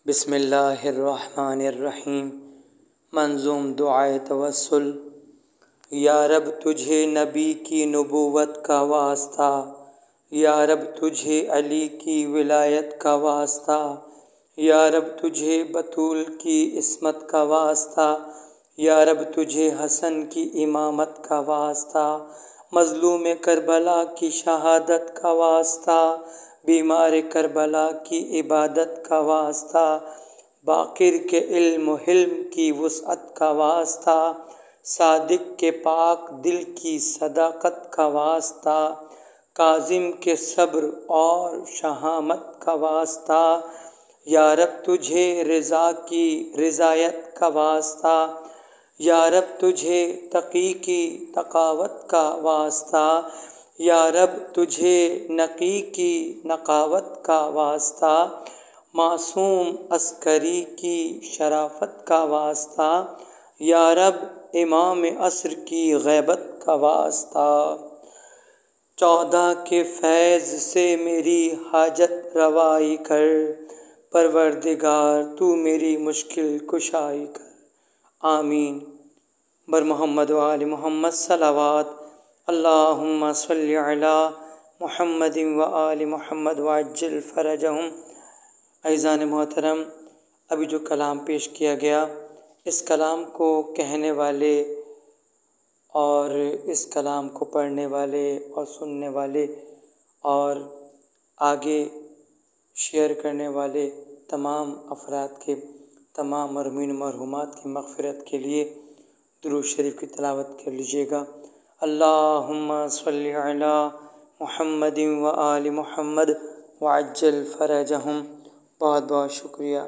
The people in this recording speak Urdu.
بسم اللہ الرحمن الرحیم۔ منظوم دعائے توسل۔ یا رب تجھے نبی کی نبوت کا واسطہ، یا رب تجھے علی کی ولایت کا واسطہ، یا رب تجھے بطول کی عصمت کا واسطہ، یا رب تجھے حسن کی امامت کا واسطہ، مظلوم کربلا کی شہادت کا واسطہ، بیمار کربلا کی عبادت کا واسطہ، باقر کے علم و حلم کی وسعت کا واسطہ، صادق کے پاک دل کی صداقت کا واسطہ، کاظم کے صبر اور شہامت کا واسطہ، یا رب تجھے رضا کی رضایت کا واسطہ، یا رب تجھے تقی کی تقاوت کا واسطہ، یا رب تجھے نقی کی نقاوت کا واسطہ، معصوم عسکری کی شرافت کا واسطہ، یا رب امام عصر کی غیبت کا واسطہ، 14 کے فیض سے میری حاجت روائی کر، پروردگار تو میری مشکل کشائی کر، آمین۔ بر محمد و آل محمد صلوات، اللہم صلی علی محمد و آل محمد وعجل فرجہم۔ عزیزان محترم، ابھی جو کلام پیش کیا گیا، اس کلام کو کہنے والے اور اس کلام کو پڑھنے والے اور سننے والے اور آگے شیئر کرنے والے تمام افراد کے تمام مرحومین و مرحومات کی مغفرت کے لیے درود شریف کی تلاوت کر لیجیے گا۔ اللہم صلی علی محمد و آل محمد وعجل فرجہم۔ بہت بہت شکریہ۔